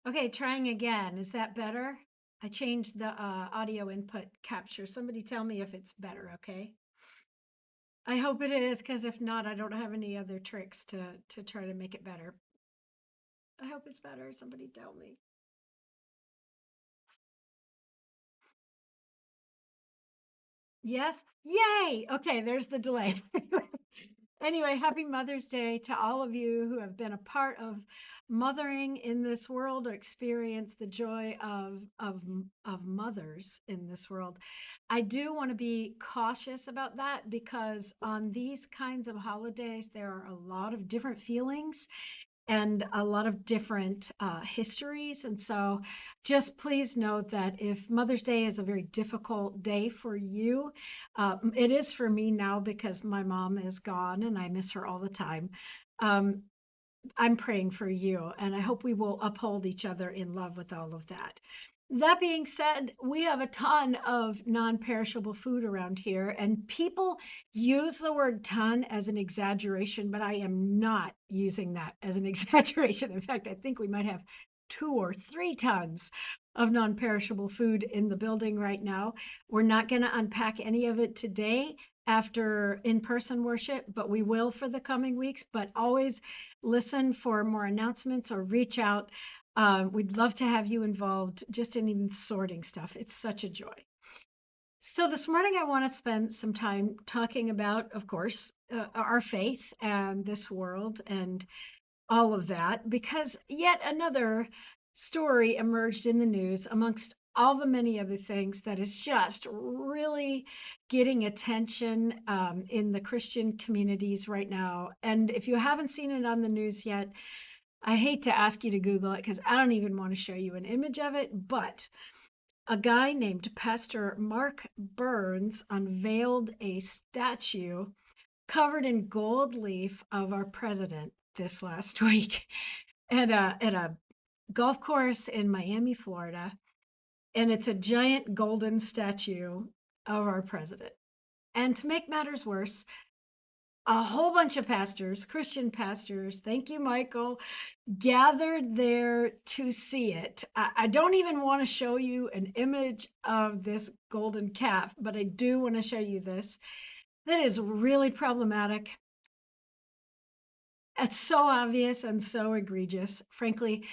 Okay, trying again. Is that better? I changed the audio input capture. Somebody tell me if it's better, okay? I hope it is, because if not, I don't have any other tricks to try to make it better. I hope it's better. Somebody tell me. Yes? Yay! Okay, there's the delay. Anyway, happy Mother's Day to all of you who have been a part of mothering in this world or experienced the joy of mothers in this world. I do want to be cautious about that because on these kinds of holidays, there are a lot of different feelings and a lot of different histories. And so just please note that if Mother's Day is a very difficult day for you, it is for me now because my mom is gone and I miss her all the time. Um, I'm praying for you, and I hope we will uphold each other in love with all of that. That being said, we have a ton of non perishable food around here, and people use the word ton as an exaggeration, but I am not using that as an exaggeration. In fact, I think we might have 2 or 3 tons of non perishable food in the building right now. We're not going to unpack any of it today after in person worship, but we will for the coming weeks. But always listen for more announcements or reach out. We'd love to have you involved just in even sorting stuff. It's such a joy. So, this morning, I want to spend some time talking about, of course, our faith and this world and all of that, because yet another story emerged in the news amongst all the many other things that is just really getting attention in the Christian communities right now. And if you haven't seen it on the news yet, I hate to ask you to Google it because I don't even want to show you an image of it, but a guy named Pastor Mark Burns unveiled a statue covered in gold leaf of our president this last week at a golf course in Miami, Florida. And it's a giant golden statue of our president. And to make matters worse, a whole bunch of pastors, Christian pastors, thank you, Michael, gathered there to see it. I don't even want to show you an image of this golden calf, but I do want to show you this. That is really problematic. It's so obvious and so egregious. Frankly,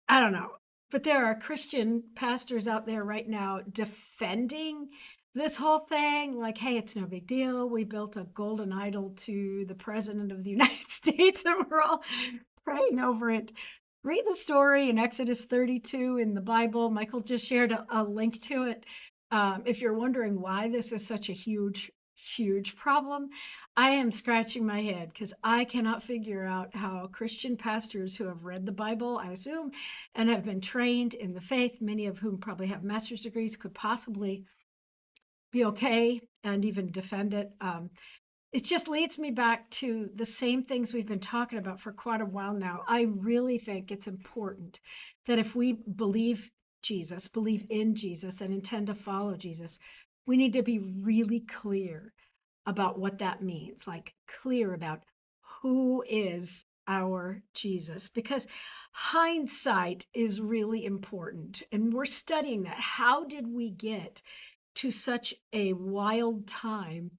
I don't know. But there are Christian pastors out there right now defending this whole thing like, hey, it's no big deal. We built a golden idol to the president of the United States and we're all praying over it. Read the story in Exodus 32 in the Bible. Michael just shared a link to it. If you're wondering why this is such a huge problem, I am scratching my head because I cannot figure out how Christian pastors who have read the Bible, I assume, and have been trained in the faith, many of whom probably have master's degrees, could possibly be okay and even defend it. It just leads me back to the same things we've been talking about for quite a while now. I really think it's important that if we believe Jesus, believe in Jesus, and intend to follow Jesus, we need to be really clear about what that means, like clear about who is our Jesus, because hindsight is really important. And we're studying that. How did we get to such a wild time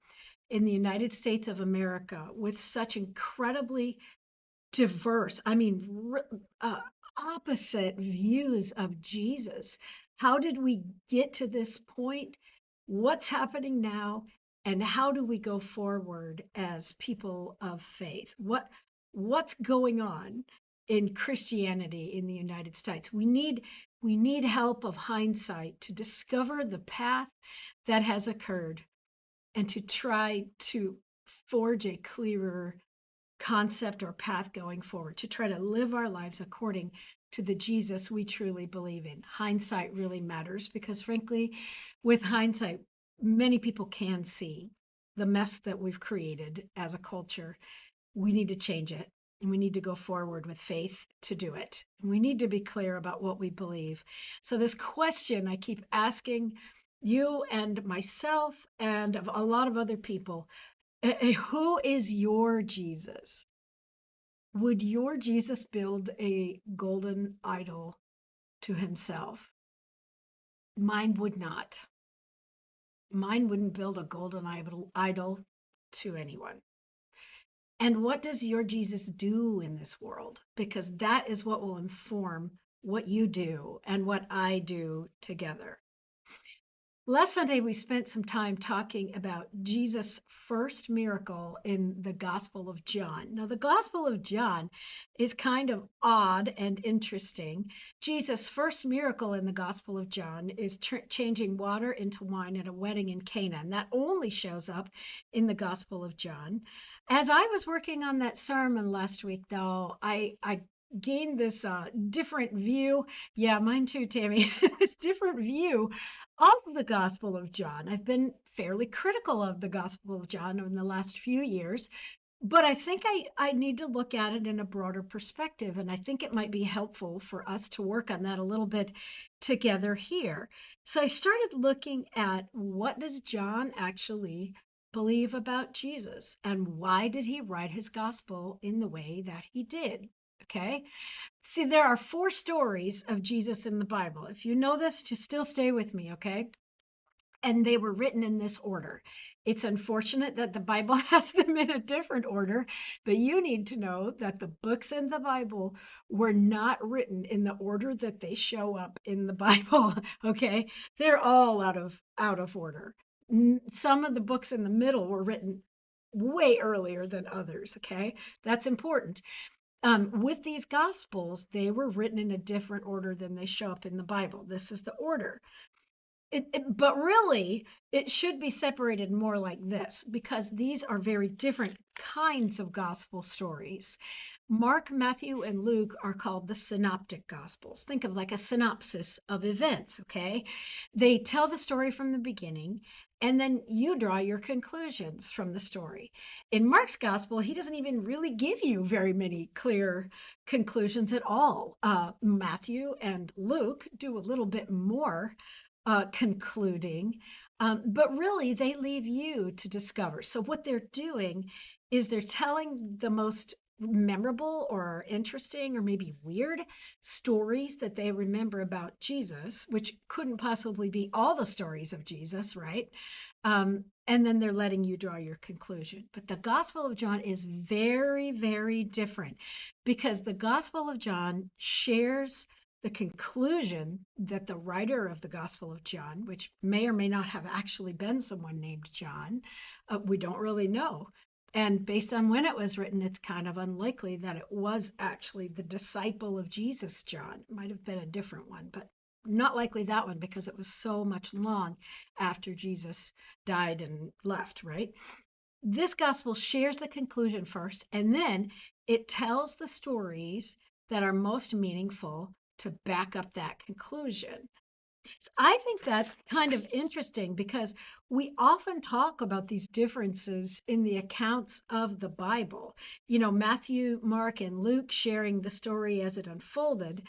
in the United States of America with such incredibly diverse, I mean, opposite views of Jesus? How did we get to this point? What's happening now? And how do we go forward as people of faith? What's going on in Christianity in the United States? We need help of hindsight to discover the path that has occurred and to try to forge a clearer concept or path going forward, to try to live our lives according to the Jesus we truly believe in. Hindsight really matters because, frankly, with hindsight, many people can see the mess that we've created as a culture. We need to change it. And we need to go forward with faith to do it. And we need to be clear about what we believe. So, this question I keep asking you and myself and of a lot of other people, who is your Jesus? Would your Jesus build a golden idol to himself? Mine would not. Mine wouldn't build a golden idol to anyone. And what does your Jesus do in this world? Because that is what will inform what you do and what I do together. Last Sunday, we spent some time talking about Jesus' first miracle in the Gospel of John. Now, the Gospel of John is kind of odd and interesting. Jesus' first miracle in the Gospel of John is changing water into wine at a wedding in Cana, and that only shows up in the Gospel of John. As I was working on that sermon last week, though, I gained this different view. Yeah, mine too, Tammy. This different view of the Gospel of John. I've been fairly critical of the Gospel of John in the last few years, but I think I need to look at it in a broader perspective. And I think it might be helpful for us to work on that a little bit together here. So I started looking at what does John actually believe about Jesus and why did he write his gospel in the way that he did? Okay. See, there are 4 stories of Jesus in the Bible. If you know this, just still stay with me, okay? And they were written in this order. It's unfortunate that the Bible has them in a different order, but you need to know that the books in the Bible were not written in the order that they show up in the Bible, okay? They're all out of order. Some of the books in the middle were written way earlier than others, okay? That's important. With these gospels, they were written in a different order than they show up in the Bible. This is the order. But really, it should be separated more like this because these are very different kinds of gospel stories. Mark, Matthew, and Luke are called the synoptic gospels. Think of like a synopsis of events, okay? They tell the story from the beginning, and then you draw your conclusions from the story. In Mark's gospel, he doesn't even really give you very many clear conclusions at all. Matthew and Luke do a little bit more concluding, but really they leave you to discover. So what they're doing is they're telling the most memorable or interesting or maybe weird stories that they remember about Jesus, which couldn't possibly be all the stories of Jesus, right? And then they're letting you draw your conclusion. But the Gospel of John is very, very different because the Gospel of John shares the conclusion that the writer of the Gospel of John, which may or may not have actually been someone named John, we don't really know. And based on when it was written, it's kind of unlikely that it was actually the disciple of Jesus, John. It might have been a different one, but not likely that one because it was so much long after Jesus died and left, right? This gospel shares the conclusion first, and then it tells the stories that are most meaningful to back up that conclusion. So I think that's kind of interesting because we often talk about these differences in the accounts of the Bible. You know, Matthew, Mark, and Luke sharing the story as it unfolded.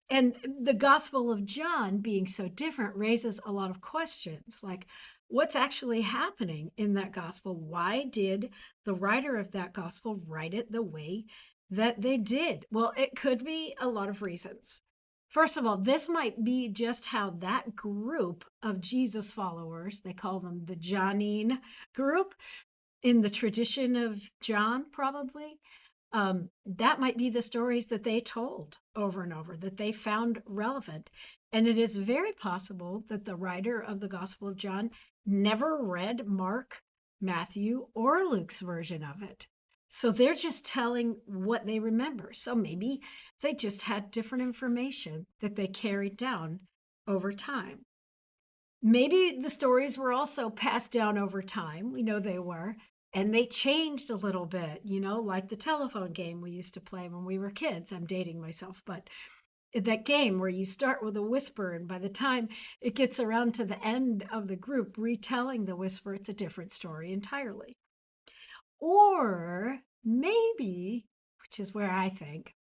And the Gospel of John being so different raises a lot of questions like, what's actually happening in that gospel? Why did the writer of that gospel write it the way that they did? Well, it could be a lot of reasons. First of all, this might be just how that group of Jesus followers, they call them the Johnine group, in the tradition of John, probably, that might be the stories that they told over and over, that they found relevant. And it is very possible that the writer of the Gospel of John never read Mark, Matthew, or Luke's version of it. So they're just telling what they remember. So maybe they just had different information that they carried down over time. Maybe the stories were also passed down over time. We know they were. And they changed a little bit, you know, like the telephone game we used to play when we were kids. I'm dating myself, but that game where you start with a whisper, and by the time it gets around to the end of the group retelling the whisper, it's a different story entirely. Or maybe, which is where I think,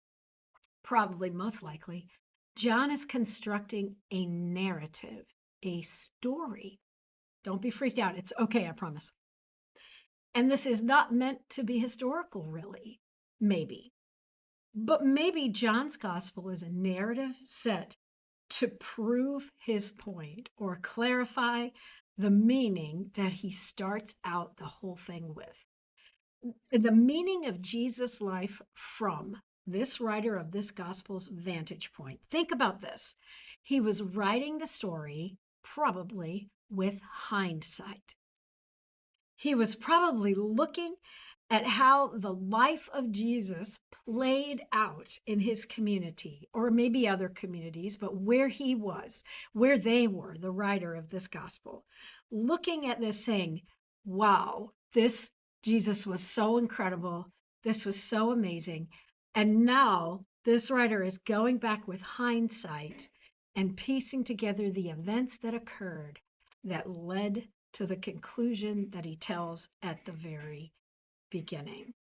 probably most likely, John is constructing a narrative, a story. Don't be freaked out. It's okay, I promise. And this is not meant to be historical, really. Maybe. But maybe John's gospel is a narrative set to prove his point or clarify the meaning that he starts out the whole thing with. The meaning of Jesus' life from this writer of this gospel's vantage point. Think about this. He was writing the story probably with hindsight. He was probably looking at how the life of Jesus played out in his community, or maybe other communities, but where he was, where they were, the writer of this gospel, looking at this saying, wow, this Jesus was so incredible. This was so amazing. And now this writer is going back with hindsight and piecing together the events that occurred that led to the conclusion that he tells at the very beginning.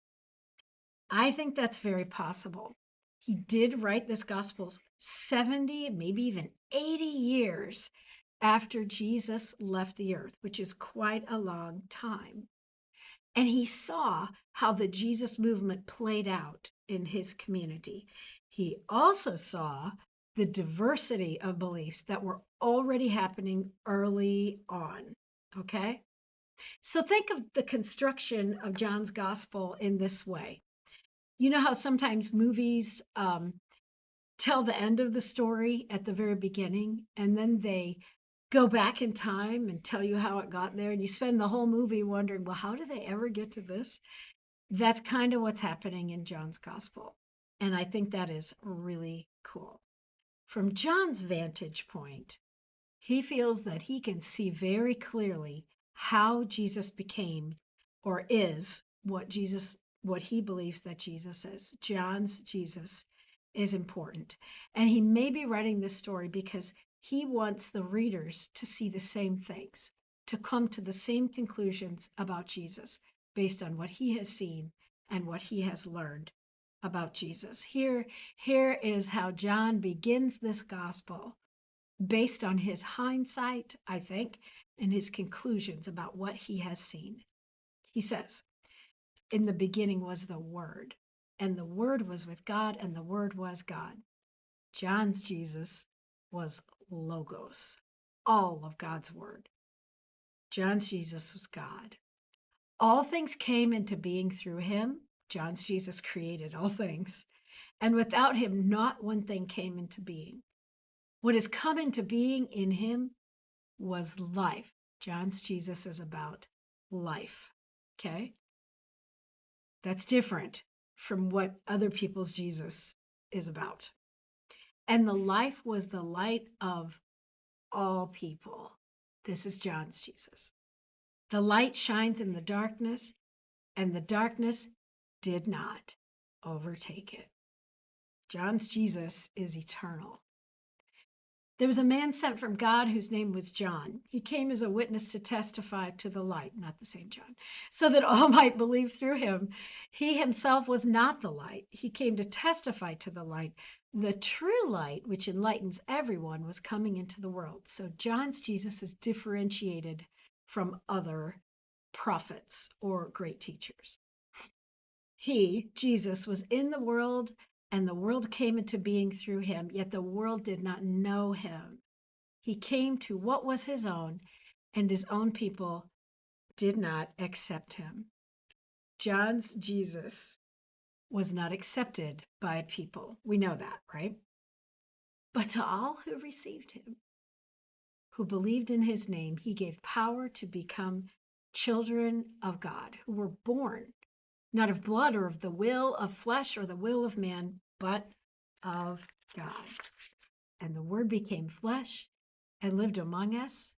I think that's very possible. He did write this gospel 70, maybe even 80 years after Jesus left the earth, which is quite a long time. And he saw how the Jesus movement played out in his community. He also saw the diversity of beliefs that were already happening early on. Okay? So think of the construction of John's gospel in this way. You know how sometimes movies tell the end of the story at the very beginning, and then they go back in time and tell you how it got there, and you spend the whole movie wondering, well, how did they ever get to this? That's kind of what's happening in John's gospel. And I think that is really cool. From John's vantage point, he feels that he can see very clearly how Jesus became or is what he believes that Jesus is. John's Jesus is important. And he may be writing this story because he wants the readers to see the same things, to come to the same conclusions about Jesus based on what he has seen and what he has learned about Jesus. Here is how John begins this gospel based on his hindsight, I think, and his conclusions about what he has seen. He says, in the beginning was the Word, and the Word was with God, and the Word was God. John's Jesus was Logos, all of God's Word. John's Jesus was God. All things came into being through him. John's Jesus created all things. And without him, not one thing came into being. What has come into being in him was life. John's Jesus is about life. Okay? That's different from what other people's Jesus is about. And the life was the light of all people. This is John's Jesus. The light shines in the darkness, and the darkness did not overtake it. John's Jesus is eternal. There was a man sent from God whose name was John. He came as a witness to testify to the light, not the same John, so that all might believe through him. He himself was not the light. He came to testify to the light. The true light, which enlightens everyone, was coming into the world. So John's Jesus is differentiated from other prophets or great teachers. He, Jesus, was in the world, and the world came into being through him, yet the world did not know him. He came to what was his own, and his own people did not accept him. John's Jesus was not accepted by people. We know that, right? But to all who received him, who believed in his name, he gave power to become children of God, who were born not of blood or of the will of flesh or the will of man, but of God. And the Word became flesh and lived among us,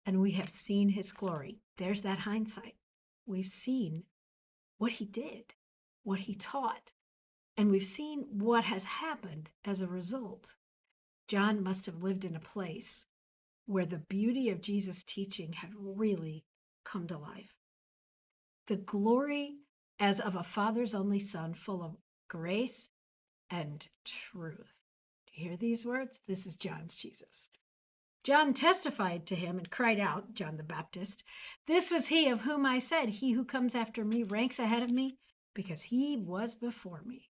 and we have seen his glory. There's that hindsight. We've seen what he did, what he taught, and we've seen what has happened as a result. John must have lived in a place where the beauty of Jesus' teaching had really come to life. The glory as of a father's only son, full of grace and truth. Do you hear these words? This is John's Jesus. John testified to him and cried out, John the Baptist, "This was he of whom I said, he who comes after me ranks ahead of me, because he was before me."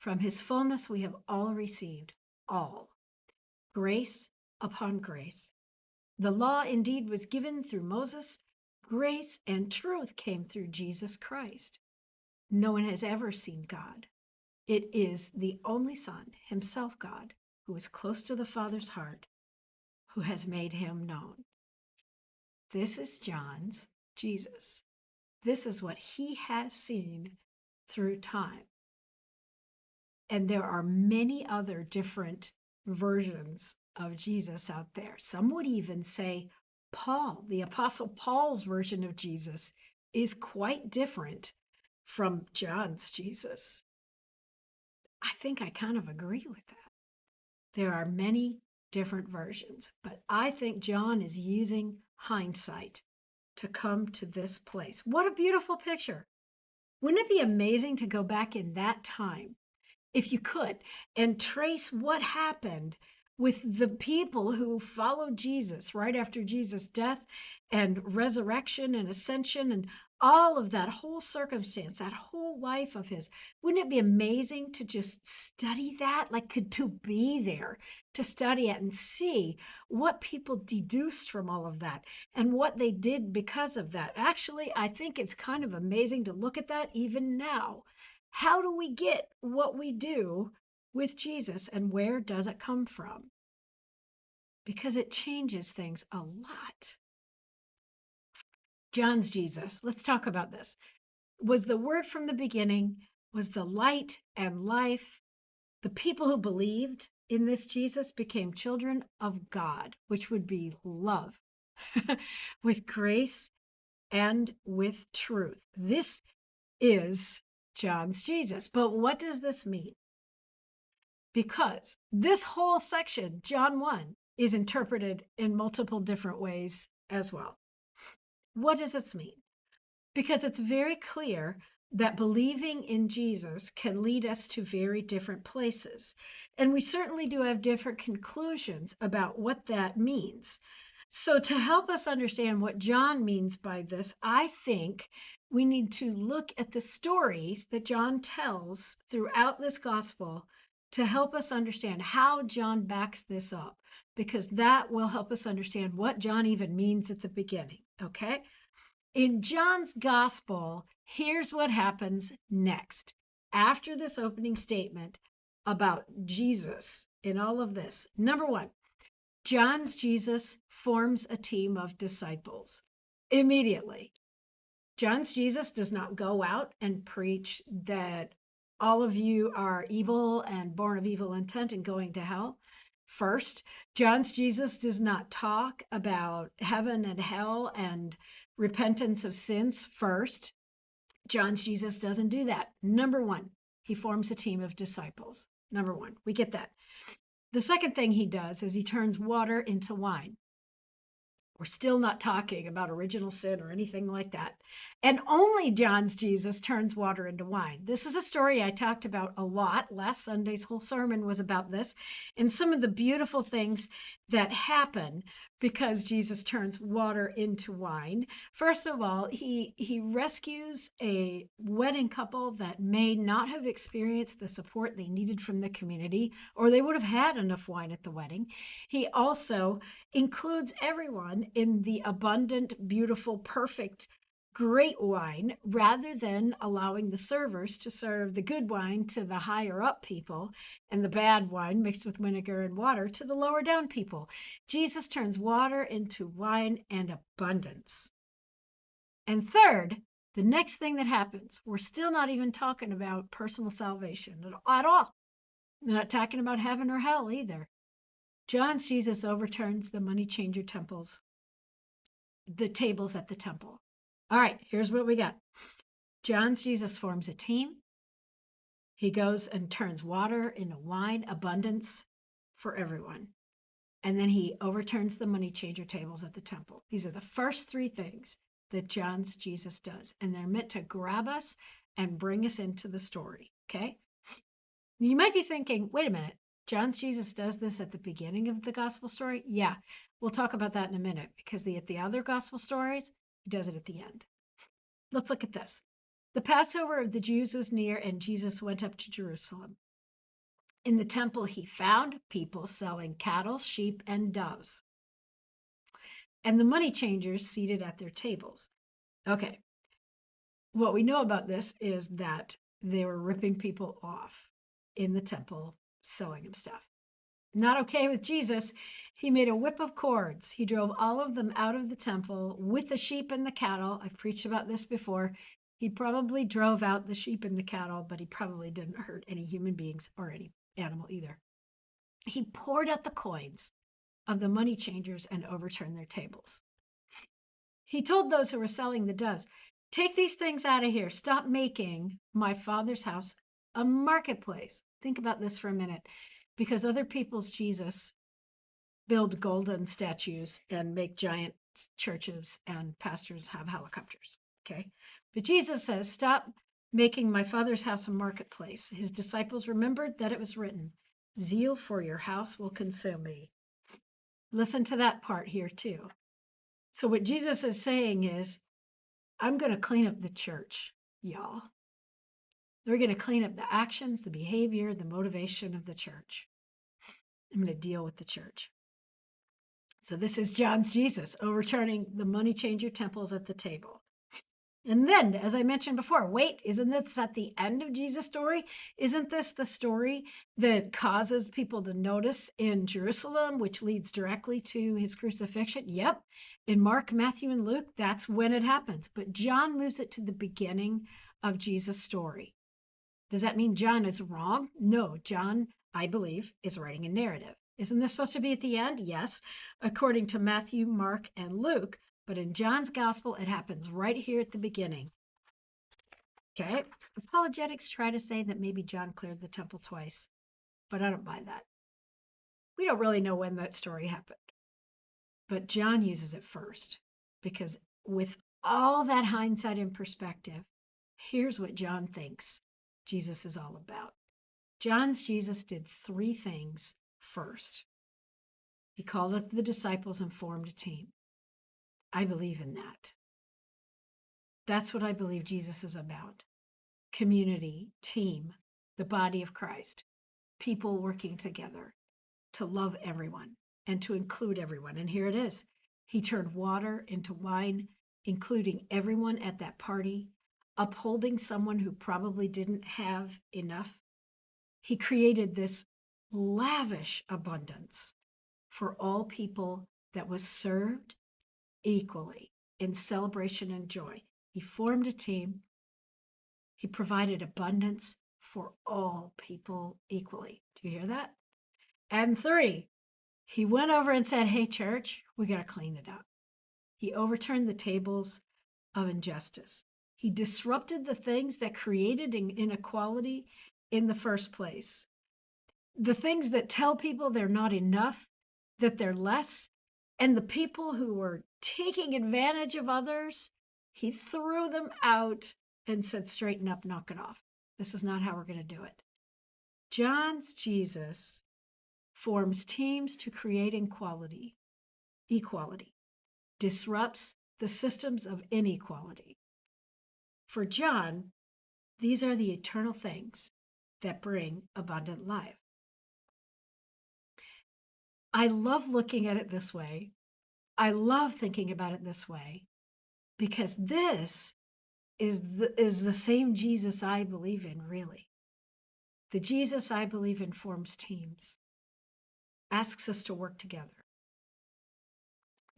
From his fullness we have all received, all, grace upon grace. The law indeed was given through Moses. Grace and truth came through Jesus Christ. No one has ever seen God. It is the only Son, himself God, who is close to the Father's heart, who has made him known. This is John's Jesus. This is what he has seen through time. And there are many other different versions of Jesus out there. Some would even say Paul, the Apostle Paul's version of Jesus, is quite different from John's Jesus. I think I kind of agree with that. There are many different versions, but I think John is using hindsight to come to this place. What a beautiful picture. Wouldn't it be amazing to go back in that time, if you could, and trace what happened with the people who followed Jesus right after Jesus' death and resurrection and ascension and all of that whole circumstance, that whole life of his? Wouldn't it be amazing to just study that, like to be there, to study it and see what people deduced from all of that and what they did because of that? Actually, I think it's kind of amazing to look at that even now. How do we get what we do with Jesus, and where does it come from? Because it changes things a lot. John's Jesus, let's talk about this, was the Word from the beginning, was the light and life. The people who believed in this Jesus became children of God, which would be love, with grace and with truth. This is John's Jesus. But what does this mean? Because this whole section, John 1, is interpreted in multiple different ways as well. What does this mean? Because it's very clear that believing in Jesus can lead us to very different places. And we certainly do have different conclusions about what that means. So to help us understand what John means by this, I think we need to look at the stories that John tells throughout this gospel to help us understand how John backs this up, because that will help us understand what John even means at the beginning, okay? In John's gospel, here's what happens next. After this opening statement about Jesus in all of this, number one, John's Jesus forms a team of disciples immediately. John's Jesus does not go out and preach that all of you are evil and born of evil intent and going to hell. First, John's Jesus does not talk about heaven and hell and repentance of sins first. John's Jesus doesn't do that. Number one, he forms a team of disciples. Number one, we get that. The second thing he does is he turns water into wine. We're still not talking about original sin or anything like that. And only John's Jesus turns water into wine. This is a story I talked about a lot. Last Sunday's whole sermon was about this and some of the beautiful things that happen because Jesus turns water into wine. First of all, he rescues a wedding couple that may not have experienced the support they needed from the community, or they would have had enough wine at the wedding. He also includes everyone in the abundant, beautiful, perfect, great wine, rather than allowing the servers to serve the good wine to the higher up people and the bad wine mixed with vinegar and water to the lower down people. Jesus turns water into wine and abundance. And third, the next thing that happens, we're still not even talking about personal salvation at all. We're not talking about heaven or hell either. John's Jesus overturns the money changer tables at the temple. All right, here's what we got. John's Jesus forms a team. He goes and turns water into wine, abundance for everyone. And then he overturns the money changer tables at the temple. These are the first three things that John's Jesus does. And they're meant to grab us and bring us into the story, okay? You might be thinking, wait a minute, John's Jesus does this at the beginning of the gospel story? Yeah, we'll talk about that in a minute, because at the other gospel stories, he does it at the end. Let's look at this. The Passover of the Jews was near, and Jesus went up to Jerusalem. In the temple, he found people selling cattle, sheep, and doves, and the money changers seated at their tables. Okay, what we know about this is that they were ripping people off in the temple, selling them stuff. Not okay with Jesus, he made a whip of cords. He drove all of them out of the temple with the sheep and the cattle. I've preached about this before. He probably drove out the sheep and the cattle, but he probably didn't hurt any human beings or any animal either. He poured out the coins of the money changers and overturned their tables. He told those who were selling the doves, take these things out of here. Stop making my Father's house a marketplace. Think about this for a minute, because other people's Jesus build golden statues and make giant churches, and pastors have helicopters. Okay. But Jesus says, stop making my Father's house a marketplace. His disciples remembered that it was written, zeal for your house will consume me. Listen to that part here too. So what Jesus is saying is, I'm going to clean up the church, y'all. We're going to clean up the actions, the behavior, the motivation of the church. I'm going to deal with the church. So this is John's Jesus overturning the money changer temples at the table. And then, as I mentioned before, wait, isn't this at the end of Jesus' story? Isn't this the story that causes people to notice in Jerusalem, which leads directly to his crucifixion? Yep. In Mark, Matthew, and Luke, that's when it happens. But John moves it to the beginning of Jesus' story. Does that mean John is wrong? No, John, I believe, is writing a narrative. Isn't this supposed to be at the end? Yes, according to Matthew, Mark, and Luke. But in John's gospel, it happens right here at the beginning. Okay? Apologetics try to say that maybe John cleared the temple twice, but I don't buy that. We don't really know when that story happened. But John uses it first, because with all that hindsight and perspective, here's what John thinks Jesus is all about. John's Jesus did 3 things first. He called up the disciples and formed a team. I believe in that. That's what I believe Jesus is about. Community, team, the body of Christ, people working together to love everyone and to include everyone. And here it is. He turned water into wine, including everyone at that party, upholding someone who probably didn't have enough. He created this lavish abundance for all people that was served equally in celebration and joy. He formed a team. He provided abundance for all people equally. Do you hear that? And 3, he went over and said, hey, church, we got to clean it up. He overturned the tables of injustice. He disrupted the things that created inequality in the first place. The things that tell people they're not enough, that they're less, and the people who were taking advantage of others, he threw them out and said, straighten up, knock it off. This is not how we're going to do it. John's Jesus forms teams to create equality, disrupts the systems of inequality. For John, these are the eternal things that bring abundant life. I love looking at it this way. I love thinking about it this way, because this is the same Jesus I believe in, really. The Jesus I believe in forms teams, asks us to work together.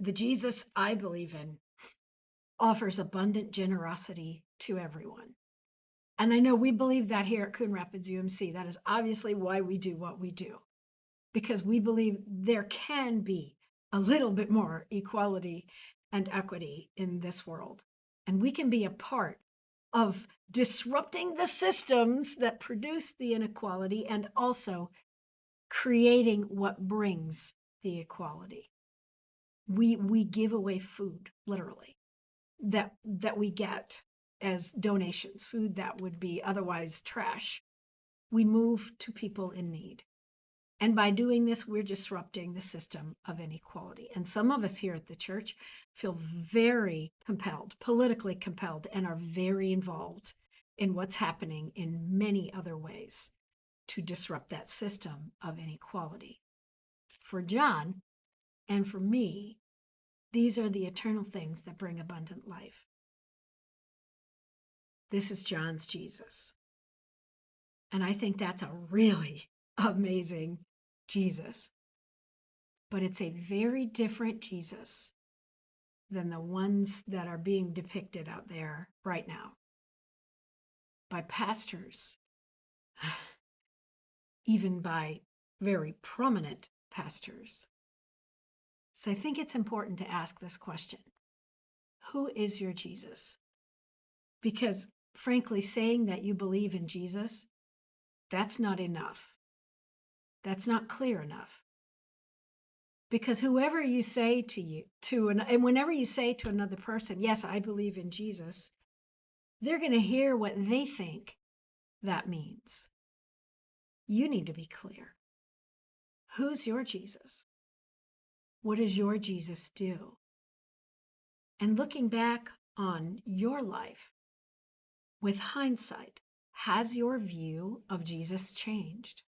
The Jesus I believe in offers abundant generosity to everyone. And I know we believe that here at Coon Rapids UMC. That is obviously why we do what we do, because we believe there can be a little bit more equality and equity in this world. And we can be a part of disrupting the systems that produce the inequality and also creating what brings the equality. We give away food, literally, that we get as donations, food that would be otherwise trash. We move to people in need. And by doing this, we're disrupting the system of inequality. And some of us here at the church feel very compelled, politically compelled, and are very involved in what's happening in many other ways. to disrupt that system of inequality. For John and for me, these are the eternal things that bring abundant life. This is John's Jesus. And I think that's a really amazing Jesus. But it's a very different Jesus than the ones that are being depicted out there right now by pastors, even by very prominent pastors. So I think it's important to ask this question: who is your Jesus? Because frankly, saying that you believe in Jesus, that's not enough. That's not clear enough. Because whoever you say and whenever you say to another person, yes, I believe in Jesus, they're going to hear what they think that means. You need to be clear. Who's your Jesus? What does your Jesus do? And looking back on your life with hindsight, has your view of Jesus changed?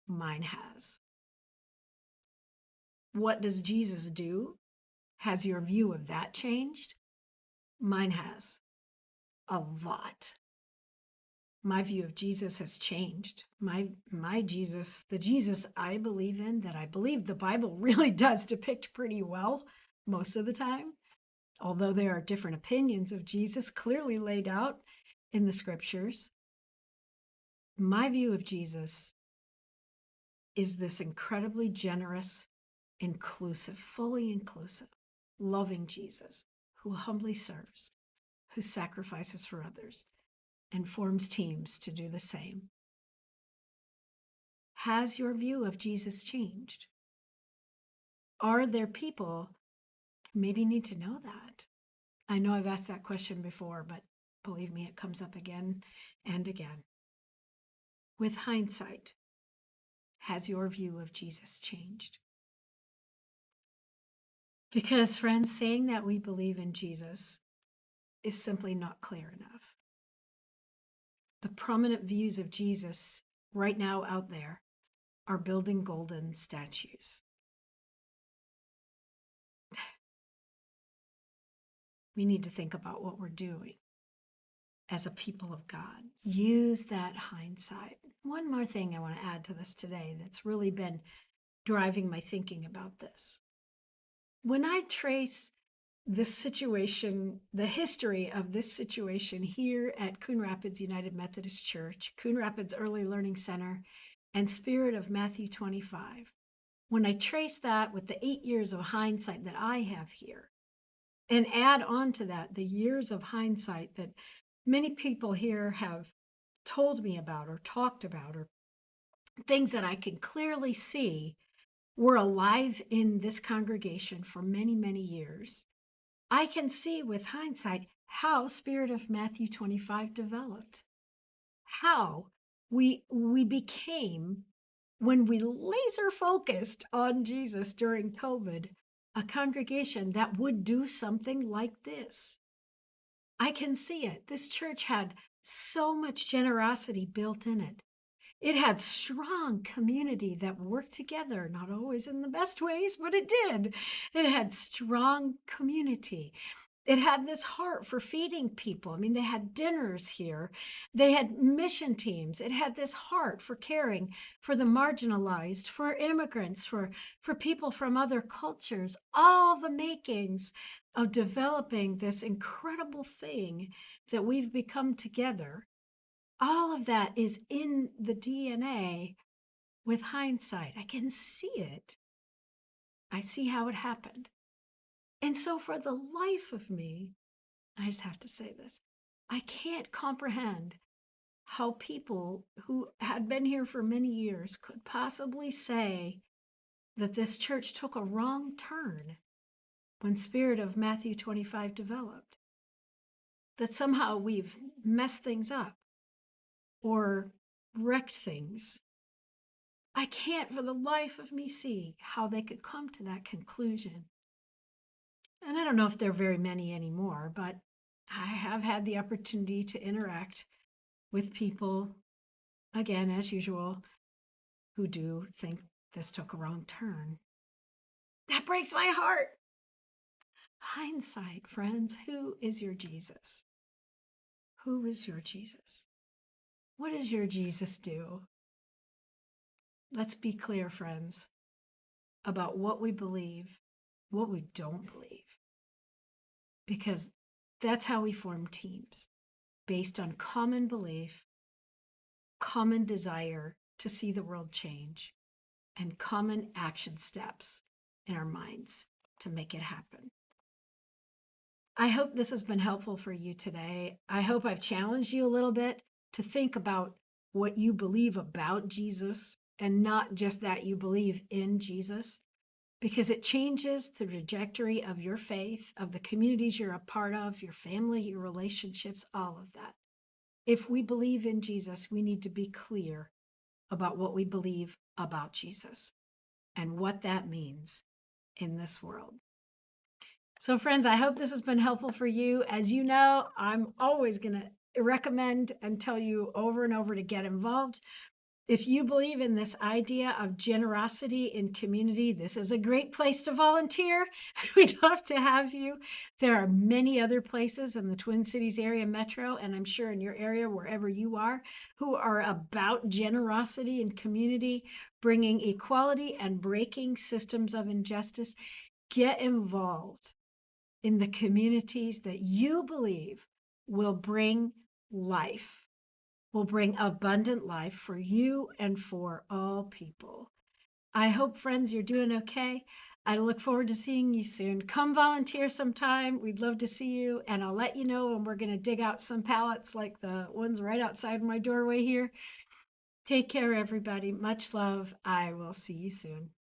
Mine has. What does Jesus do? Has your view of that changed? Mine has. A lot. My view of Jesus has changed. My Jesus, the Jesus I believe in, that I believe the Bible really does depict pretty well most of the time, although there are different opinions of Jesus clearly laid out in the scriptures. My view of Jesus is this incredibly generous, inclusive, fully inclusive, loving Jesus who humbly serves, who sacrifices for others, and forms teams to do the same. Has your view of Jesus changed? Are there people who maybe need to know that? I know I've asked that question before, but believe me, it comes up again and again. With hindsight, has your view of Jesus changed? Because, friends, saying that we believe in Jesus is simply not clear enough. The prominent views of Jesus right now out there are building golden statues. We need to think about what we're doing as a people of God. Use that hindsight. One more thing I want to add to this today that's really been driving my thinking about this. When I trace this situation, the history of this situation here at Coon Rapids United Methodist Church, Coon Rapids Early Learning Center, and Spirit of Matthew 25, when I trace that with the 8 years of hindsight that I have here, and add on to that the years of hindsight that many people here have told me about or talked about, or things that I can clearly see were alive in this congregation for many, many years, I can see with hindsight how Spirit of Matthew 25 developed, how we became, when we laser focused on Jesus during COVID, a congregation that would do something like this. I can see it. This church had so much generosity built in it. It had strong community that worked together, not always in the best ways, but it did. It had strong community. It had this heart for feeding people. I mean, they had dinners here. They had mission teams. It had this heart for caring for the marginalized, for immigrants, for people from other cultures, all the makings of developing this incredible thing that we've become together. All of that is in the DNA with hindsight. I can see it. I see how it happened. And so for the life of me, I just have to say this, I can't comprehend how people who had been here for many years could possibly say that this church took a wrong turn when Spirit of Matthew 25 developed. That somehow we've messed things up or wrecked things. I can't for the life of me see how they could come to that conclusion. And I don't know if there are very many anymore, but I have had the opportunity to interact with people again, as usual, who do think this took a wrong turn. That breaks my heart. Hindsight, friends. Who is your Jesus? Who is your Jesus? What does your Jesus do? Let's be clear, friends, about what we believe, what we don't believe, because that's how we form teams, based on common belief, common desire to see the world change, and common action steps in our minds to make it happen. I hope this has been helpful for you today. I hope I've challenged you a little bit to think about what you believe about Jesus and not just that you believe in Jesus, because it changes the trajectory of your faith, of the communities you're a part of, your family, your relationships, all of that. If we believe in Jesus, we need to be clear about what we believe about Jesus and what that means in this world. So, friends, I hope this has been helpful for you. As you know, I'm always going to recommend and tell you over and over to get involved. If you believe in this idea of generosity in community, this is a great place to volunteer. We'd love to have you. There are many other places in the Twin Cities area metro, and I'm sure in your area, wherever you are, who are about generosity in community, bringing equality and breaking systems of injustice. Get involved in the communities that you believe will bring life, will bring abundant life for you and for all people. I hope, friends, you're doing okay. I look forward to seeing you soon. Come volunteer sometime. We'd love to see you. And I'll let you know when we're going to dig out some pallets like the ones right outside my doorway here. Take care, everybody. Much love. I will see you soon.